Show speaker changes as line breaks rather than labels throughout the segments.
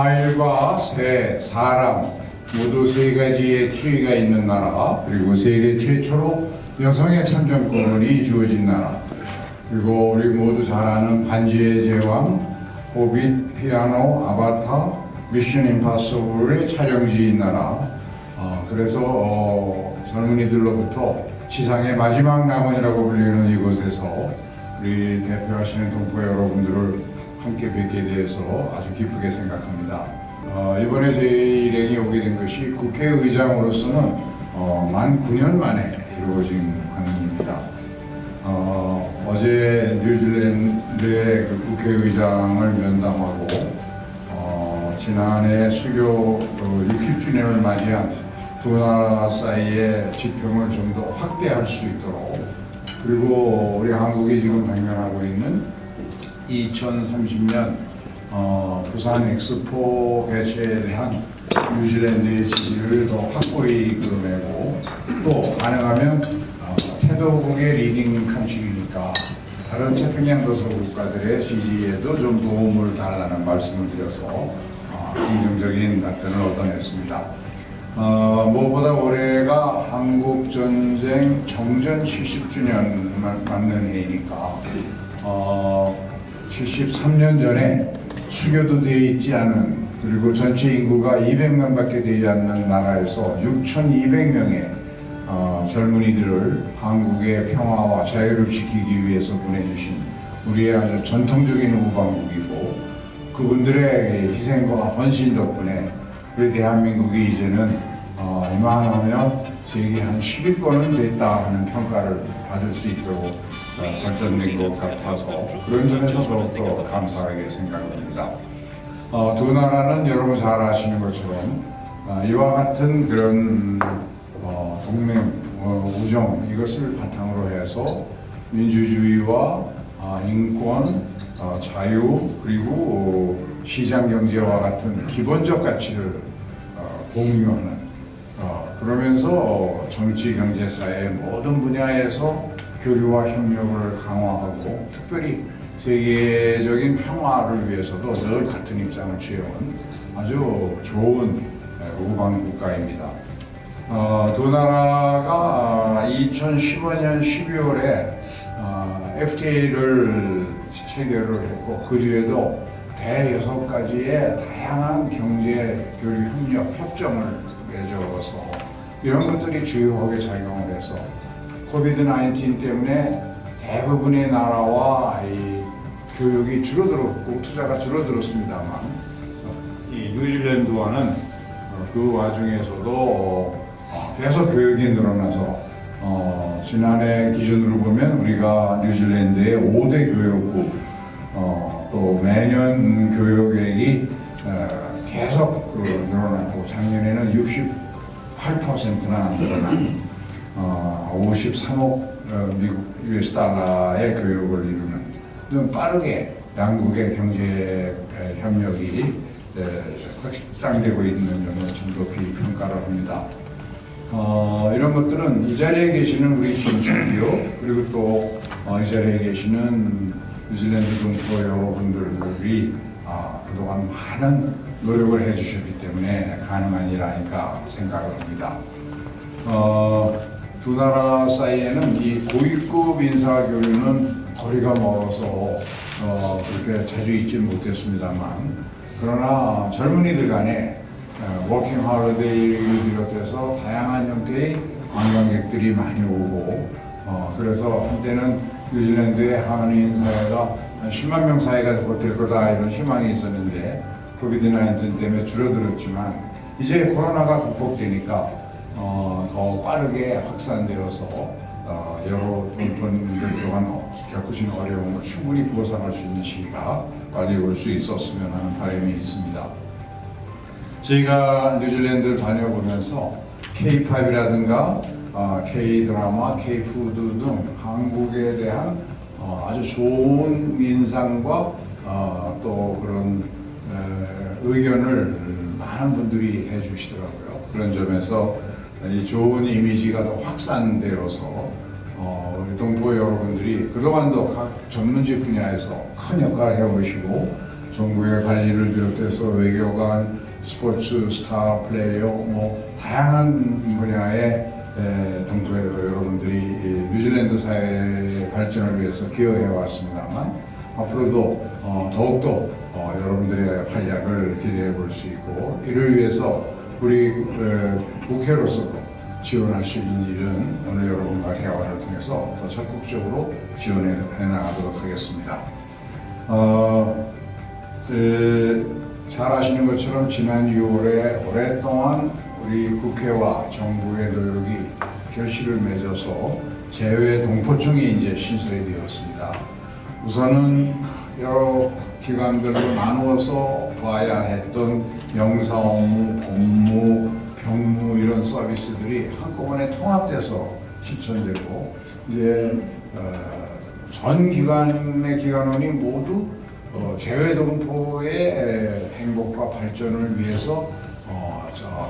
과일과 새, 사람 모두 세 가지의 키위가 있는 나라, 그리고 세계 최초로 여성의 참정권이 주어진 나라, 그리고 우리 모두 잘 아는 반지의 제왕, 호빗, 피아노, 아바타, 미션 임파서블의 촬영지인 나라. 그래서 젊은이들로부터 지상의 마지막 남원이라고 불리는 이곳에서 우리 대표하시는 동포 여러분들을 함께 뵙게 돼서 아주 기쁘게 생각합니다. 이번에 제 일행이 오게 된 것이 국회의장으로서는 만 9년 만에 이루어진 환영입니다. 어제 뉴질랜드의 그 국회의장을 면담하고 지난해 수교 60주년을 맞이한 두 나라 사이의 지평을 좀 더 확대할 수 있도록, 그리고 우리 한국이 지금 방문하고 있는 2030년 부산 엑스포 개최에 대한 뉴질랜드의 지지를 더 확고히 이끌어내고, 또 가능하면 태도국의 리딩 칸츄리니까 다른 태평양 도서 국가들의 지지에도 좀 도움을 달라는 말씀을 드려서 긍정적인 답변을 얻어냈습니다. 무엇보다 올해가 한국전쟁 정전 70주년 맞는 해이니까 73년 전에 수교도 되어 있지 않은, 그리고 전체 인구가 200명밖에 되지 않는 나라에서 6,200명의 젊은이들을 한국의 평화와 자유를 지키기 위해서 보내주신 우리의 아주 전통적인 우방국이고, 그분들의 희생과 헌신 덕분에 우리 대한민국이 이제는 이만하면 세계 한 10위권은 됐다 하는 평가를 받을 수 있도록 발전된 것 같아서 그런 점에서 더욱더 감사하게 생각합니다. 두 나라는 여러분 잘 아시는 것처럼 이와 같은 그런 동맹, 우정, 이것을 바탕으로 해서 민주주의와 인권, 자유, 그리고 시장 경제와 같은 기본적 가치를 공유하는, 그러면서 정치, 경제, 사회 모든 분야에서 교류와 협력을 강화하고, 특별히 세계적인 평화를 위해서도 늘 같은 입장을 취해온 아주 좋은 우방 국가입니다. 두 나라가 2015년 12월에 FTA를 체결을 했고, 그 뒤에도 대 6가지의 다양한 경제, 교류, 협력, 협정을 맺어서 이런 것들이 주요하게 작용을 해서 코비드-19 때문에 대부분의 나라와 이 교육이 줄어들었고 투자가 줄어들었습니다만, 이 뉴질랜드와는 그 와중에서도 계속 교육이 늘어나서 지난해 기준으로 보면 우리가 뉴질랜드의 5대 교육국, 또 매년 교육액이 계속 늘어나고, 작년에는 68%나 늘어난 53억 미국 US 달러의 교육을 이루는, 좀 빠르게 양국의 경제 협력이 확장되고 있는 점을 좀 높이 평가를 합니다. 이런 것들은 이 자리에 계시는 우리 진출이요, 그리고 또 이 자리에 계시는 뉴질랜드 동포 여러분들이 그동안 많은 노력을 해주셨기 때문에 가능한 일 아닐까 생각을 합니다. 두 나라 사이에는 이 고위급 인사 교류는 거리가 멀어서 그렇게 자주 있지는 못했습니다만, 그러나 젊은이들 간에 워킹 홀리데이를 비롯해서 다양한 형태의 관광객들이 많이 오고, 그래서 한때는 뉴질랜드의 한인 사회가 한 10만 명 사이가 될 거다 이런 희망이 있었는데 코비드-19 때문에 줄어들었지만, 이제 코로나가 극복되니까 더 빠르게 확산되어서 여러 분들 동안 겪으신 어려움을 충분히 보상할 수 있는 시기가 빨리 올 수 있었으면 하는 바람이 있습니다. 저희가 뉴질랜드를 다녀보면서 K-팝이라든가 K-드라마, K-푸드 등 한국에 대한 아주 좋은 인상과 또 그런 의견을 많은 분들이 해주시더라고요. 그런 점에서 이 좋은 이미지가 더 확산되어서 우리 동포 여러분들이 그동안도 각 전문직 분야에서 큰 역할을 해오시고 정부의 관리를 비롯해서 외교관, 스포츠 스타 플레이어 다양한 분야의 동포 여러분들이 뉴질랜드 사회의 발전을 위해서 기여해 왔습니다만 앞으로도 더욱더 여러분들의 활약을 기대해 볼 수 있고 이를 위해서 우리 국회로서도 지원할 수 있는 일은 오늘 여러분과 대화를 통해서 더 적극적으로 지원해 나가도록 하겠습니다. 잘 아시는 것처럼 지난 6월에 오랫동안 우리 국회와 정부의 노력이 결실을 맺어서 재외 동포청이 이제 신설이 되었습니다. 우선은 여러 기관들로 나누어서 봐야 했던 영사 업무, 법무, 병무 이런 서비스들이 한꺼번에 통합돼서 실천되고 이제 전 기관의 기관원이 모두 재외동포의 행복과 발전을 위해서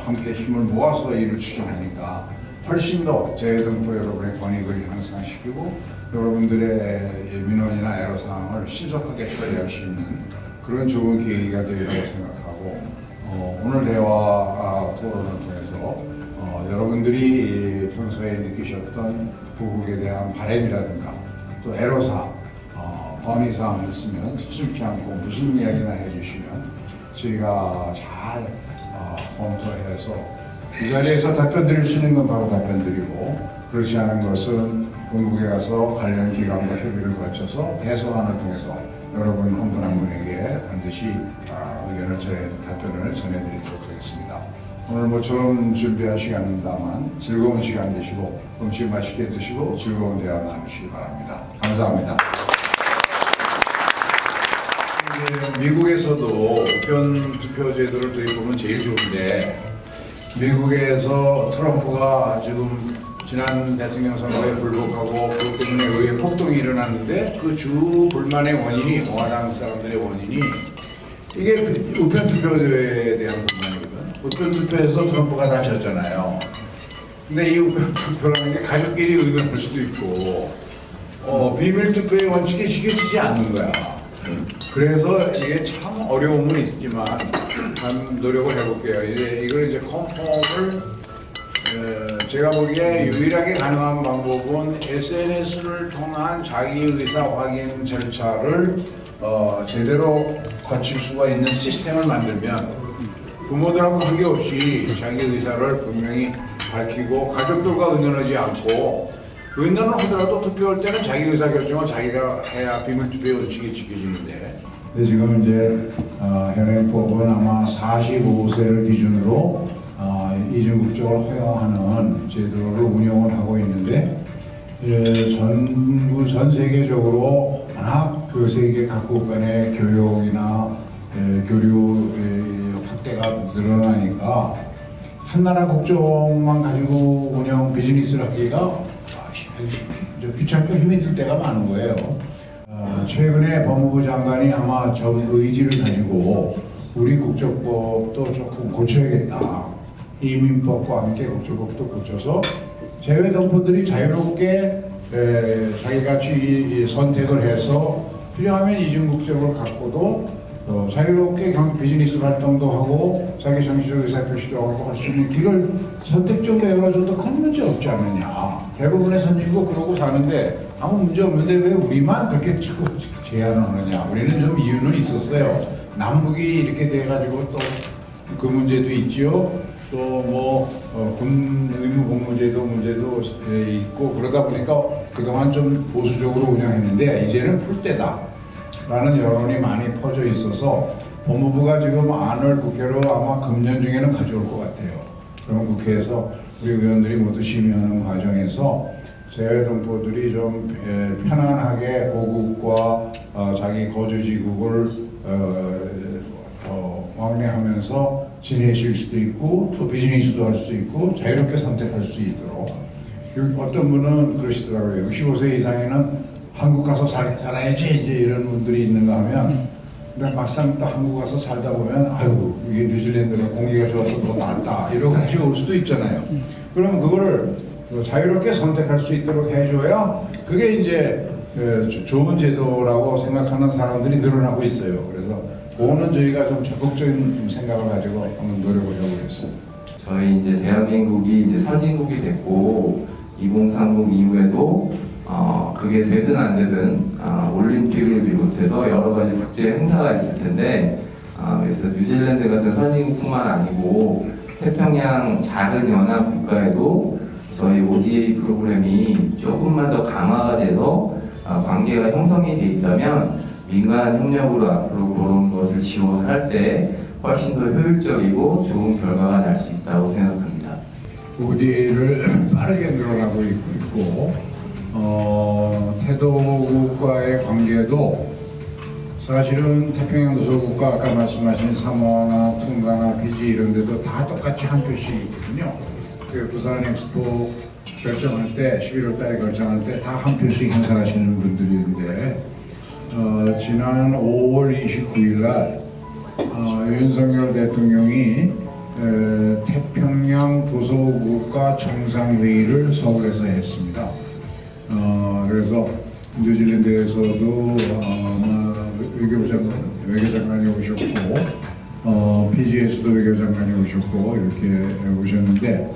함께 힘을 모아서 일을 추진하니까 훨씬 더 재외동포 여러분의 권익을 향상시키고 여러분들의 민원이나 애로사항을 신속하게 처리할 수 있는 그런 좋은 계기가 되리라고 생각하고 오늘 대화 토론을 통해서 여러분들이 평소에 느끼셨던 부국에 대한 바람이라든가 또 애로사항 건의사항 있으면 수습지 않고 무슨 이야기나 해주시면 저희가 잘 검토해서 이 자리에서 답변 드릴 수 있는 건 바로 답변 드리고 그렇지 않은 것은 본국에 가서 관련 기관과 협의를 거쳐서 대서관을 통해서 여러분 한 분 한 분에게 반드시 의견을 답변을 전해드리도록 하겠습니다. 오늘 모처럼 준비한 시간입니다만 즐거운 시간 되시고 음식 맛있게 드시고 즐거운 대화 나누시기 바랍니다. 감사합니다. 미국에서도 우편 투표 제도를 도입하면 제일 좋은데 미국에서 트럼프가 지금 지난 대통령 선거에 불복하고 그것 때문에 의회 폭동이 일어났는데 그 주 불만의 원인이 공화당 사람들의 원인이 이게 우편 투표에 대한 불만이거든. 우편 투표에서 트럼프가 다 졌잖아요. 근데 이 우편 투표라는 게 가족끼리 의견할 수도 있고 비밀 투표의 원칙에 지켜지지 않는 거야. 그래서 이게 참 어려움은 있지만 한 노력을 해볼게요. 이걸 이제 컨펌을 제가 보기에 유일하게 가능한 방법은 SNS를 통한 자기 의사 확인 절차를 제대로 거칠 수가 있는 시스템을 만들면 부모들하고 관계없이 자기 의사를 분명히 밝히고 가족들과 의논하지 않고 의논을 하더라도 투표할 때는 자기 의사결정을 자기가 해야 비밀투표 원칙이 지켜지는데 지금 이제 현행법은 아마 45세를 기준으로 이중 국적을 허용하는 제도를 운영을 하고 있는데 전 세계적으로 워낙 그 세계 각국 간의 교역이나 교류 확대가 늘어나니까 한 나라 국적만 가지고 운영 비즈니스를 하기가 귀찮고 힘이 들 때가 많은 거예요. 최근에 법무부 장관이 아마 전 의지를 가지고 우리 국적법도 조금 고쳐야겠다. 이민법과 함께 국적법도 고쳐서 재외동포들이 자유롭게 자기가 선택을 해서 필요하면 이중국적을 갖고도 자유롭게 비즈니스 활동도 하고 자기 정치적 의사표시도 하고 할 수 있는 길을 선택적으로 열어줘도 큰 문제 없지 않느냐. 대부분의 선진국 그러고 사는데 아무 문제 없는데 왜 우리만 그렇게 자꾸 제한을 하느냐. 우리는 좀 이유는 있었어요. 남북이 이렇게 돼가지고 또 그 문제도 있죠. 또 군 의무 복무제도 문제도 있고 그러다 보니까 그동안 좀 보수적으로 운영했는데 이제는 풀 때다 라는 여론이 많이 퍼져 있어서 법무부가 지금 안을 국회로 아마 금년 중에는 가져올 것 같아요. 그러면 국회에서 우리 의원들이 모두 심의하는 과정에서 재외동포들이 좀 편안하게 고국과 자기 거주지국을 왕래하면서 지내실 수도 있고 또 비즈니스도 할 수 있고 자유롭게 선택할 수 있도록 어떤 분은 그러시더라고요. 65세 이상에는 한국 가서 살아야지 이제 이런 분들이 있는가 하면 근데 막상 또 한국 가서 살다 보면 아이고 이게 뉴질랜드가 공기가 좋아서 더 낫다 이러고 다시 올 수도 있잖아요. 그럼 그거를 자유롭게 선택할 수 있도록 해줘야 그게 이제 좋은 제도라고 생각하는 사람들이 늘어나고 있어요. 그래서 그거는 저희가 좀 적극적인 생각을 가지고 한번 노력을 해보겠습니다.
저희 이제 대한민국이 이제 선진국이 됐고 2030 이후에도 그게 되든 안 되든 올림픽을 비롯해서 여러 가지 국제 행사가 있을 텐데 그래서 뉴질랜드 같은 선진국뿐만 아니고 태평양 작은 연안 국가에도 저희 ODA 프로그램이 조금만 더 강화가 돼서 관계가 형성이 돼 있다면 민간 협력으로 앞으로 그런 것을 지원할 때 훨씬 더 효율적이고 좋은 결과가 날 수 있다고 생각합니다.
ODA를 빠르게 늘어나고 있고 태도국과의 관계도 사실은 태평양 도서국가 아까 말씀하신 사모아나 퉁가나 피지 이런 데도 다 똑같이 한 표씩 있거든요. 그 부산 엑스포 결정할 때 11월 달에 결정할 때 다 한 표씩 행사하시는 분들인데 지난 5월 29일 날 윤석열 대통령이 태평양 도서국가 정상회의를 서울에서 했습니다. 그래서 뉴질랜드에서도 외교장관이 오셨고 피지에서도 외교장관이 오셨고 이렇게 오셨는데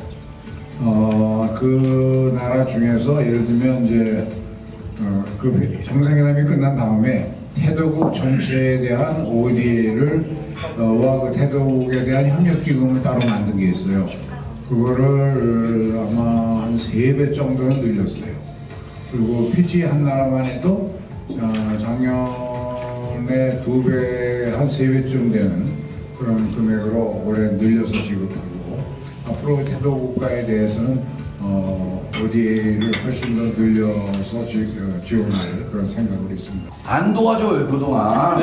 그 나라 중에서 예를 들면 이제 그 정상회담이 끝난 다음에 태도국 전체에 대한 ODA를 와 그 태도국에 대한 협력기금을 따로 만든 게 있어요. 그거를 아마 한 3배 정도는 늘렸어요. 그리고 피지 한 나라만 해도 작년에 2배, 한 3배쯤 되는 그런 금액으로 올해 늘려서 지급하고 앞으로 태도국가에 대해서는 ODA를 훨씬 더 늘려서 지원할 그런 생각을 있습니다.
안 도와줘요 그동안.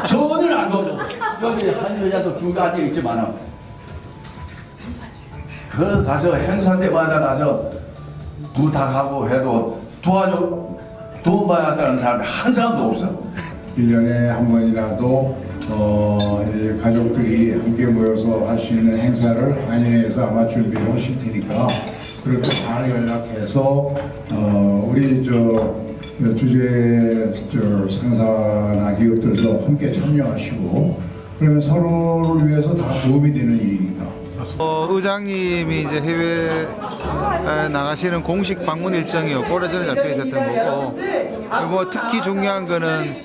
전혀 안 도와줘. 여기 한 여자도 2가지 있지만 그 가서 행사 때마다 가서 부탁하고 해도 도와줘 도움 받았다는 사람이 한 사람도 없어.
1년에 한 번이라도 이제 가족들이 함께 모여서 할 수 있는 행사를 안인회에서 아마 준비를 하실 테니까 그럴 때 잘 연락해서 우리 주재 상사나 기업들도 함께 참여하시고 그러면 서로를 위해서 다 도움이 되는 일이니까.
의장님이 이제 해외 나가시는 공식 방문 일정이요. 오래전에 잡혀 있었던 거고, 뭐 특히 중요한 거는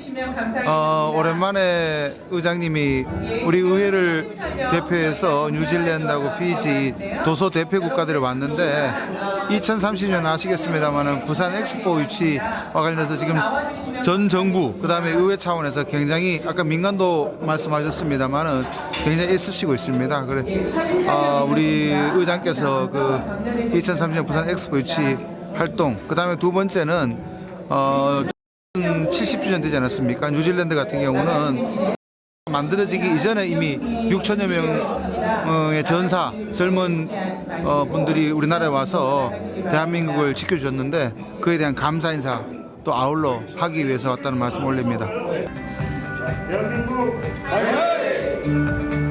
오랜만에 의장님이 우리 의회를 대표해서 뉴질랜드하고 피지 도서 대표 국가들이 왔는데 2030년 아시겠습니다만은 부산 엑스포 유치와 관련해서 지금 전 정부 그다음에 의회 차원에서 굉장히 아까 민간도 말씀하셨습니다만은 굉장히 애쓰시고 있습니다. 그래 우리 의장께서 그 2030년 부산 엑스포 유치 활동 그다음에 두 번째는 70주년 되지 않았습니까? 뉴질랜드 같은 경우는 만들어지기 이전에 이미 6천여 명의 전사 젊은 분들이 우리나라에 와서 대한민국을 지켜주셨는데 그에 대한 감사 인사 또 아울러 하기 위해서 왔다는 말씀 올립니다.
대한민국 화이팅!